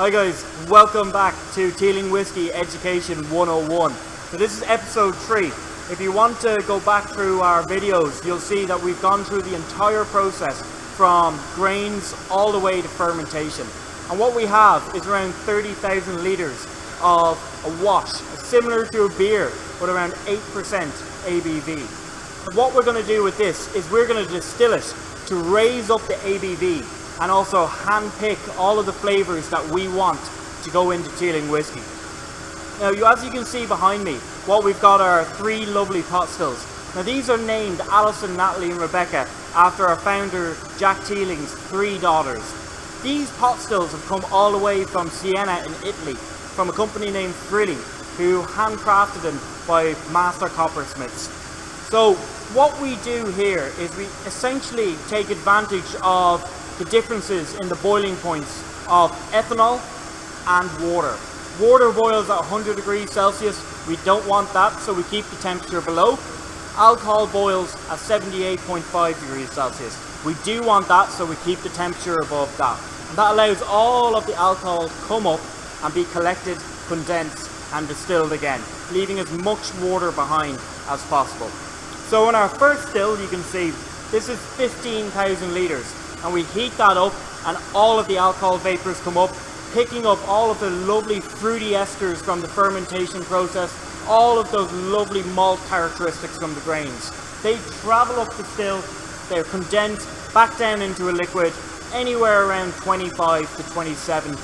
Hi guys, welcome back to Teeling Whiskey Education 101. So this is episode 3. If you want to go back through our videos, you'll see that we've gone through the entire process from grains all the way to fermentation. And what we have is around 30,000 litres of a wash, similar to a beer, with around 8% ABV. And what we're going to do with this is we're going to distill it to raise up the ABV and also hand pick all of the flavours that we want to go into Teeling whiskey. Now, as you can see behind me, what we've got are 3 lovely pot stills. Now these are named Alison, Natalie and Rebecca after our founder Jack Teeling's 3 daughters. These pot stills have come all the way from Siena in Italy, from a company named Frilli, who handcrafted them by master coppersmiths. So what we do here is we essentially take advantage of the differences in the boiling points of ethanol and water. Water boils at 100 degrees Celsius. We don't want that, so we keep the temperature below. Alcohol boils at 78.5 degrees Celsius. We do want that, so we keep the temperature above that. And that allows all of the alcohol to come up and be collected, condensed and distilled again, leaving as much water behind as possible. So in our first still, you can see this is 15,000 litres. And we heat that up and all of the alcohol vapours come up, picking up all of the lovely fruity esters from the fermentation process, all of those lovely malt characteristics from the grains. They travel up the still, they're condensed back down into a liquid, anywhere around 25 to 27%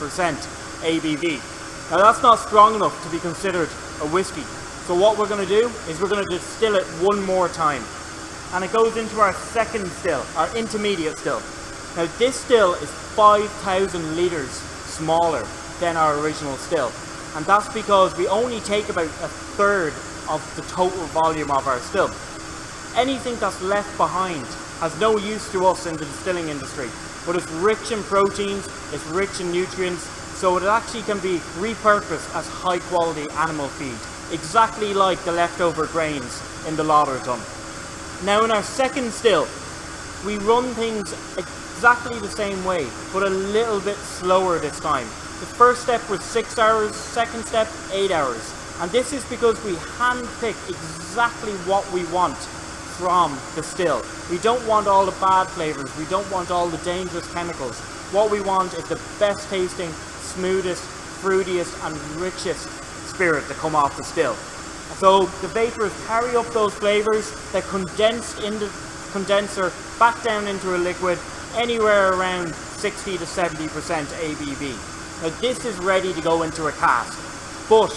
ABV. Now that's not strong enough to be considered a whiskey. So what we're going to do is we're going to distill it one more time. And it goes into our second still, our intermediate still. Now this still is 5,000 litres smaller than our original still, and that's because we only take about a third of the total volume of our still. Anything that's left behind has no use to us in the distilling industry, but it's rich in proteins, it's rich in nutrients, so it actually can be repurposed as high quality animal feed, exactly like the leftover grains in the lauder tun. Now in our second still, we run things exactly the same way, but a little bit slower this time. The first step was 6 hours, second step 8 hours. And this is because we hand pick exactly what we want from the still. We don't want all the bad flavours, we don't want all the dangerous chemicals. What we want is the best tasting, smoothest, fruitiest and richest spirit to come off the still. So the vapours carry up those flavours, they're condensed in the condenser back down into a liquid, anywhere around 60 to 70% ABV. Now this is ready to go into a cask, but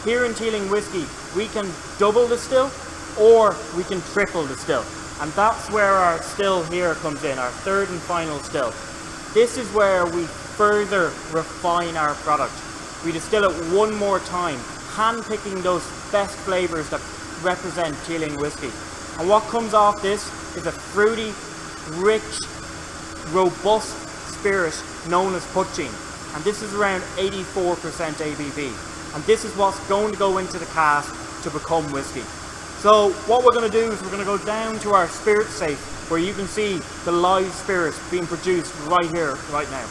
here in Teeling Whiskey we can double the still or we can triple the still, and that's where our still here comes in, our third and final still. This is where we further refine our product. We distill it one more time, hand picking those best flavours that represent Teeling Whiskey, and what comes off this is a fruity, rich, robust spirit known as poaching, and this is around 84% ABV, and this is what's going to go into the cask to become whiskey. So what we're going to do is we're going to go down to our spirit safe, where you can see the live spirit being produced right here, right now.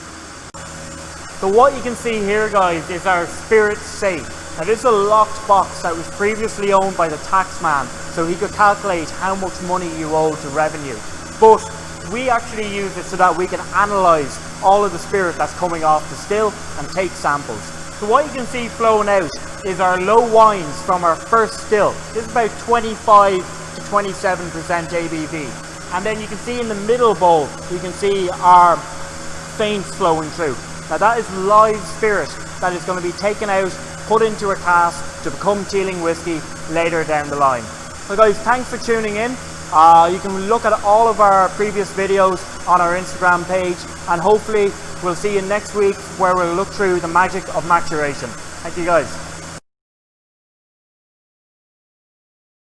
So what you can see here, guys, is our spirit safe. Now this is a locked box that was previously owned by the tax man, so he could calculate how much money you owe to revenue. But we actually use it so that we can analyse all of the spirit that's coming off the still and take samples. So what you can see flowing out is our low wines from our first still. This is about 25 to 27% ABV. And then you can see in the middle bowl, you can see our faints flowing through. Now that is live spirit that is going to be taken out, put into a cask to become Teeling whiskey later down the line. So guys, thanks for tuning in. You can look at all of our previous videos on our Instagram page, and hopefully we'll see you next week where we'll look through the magic of maturation. Thank you guys.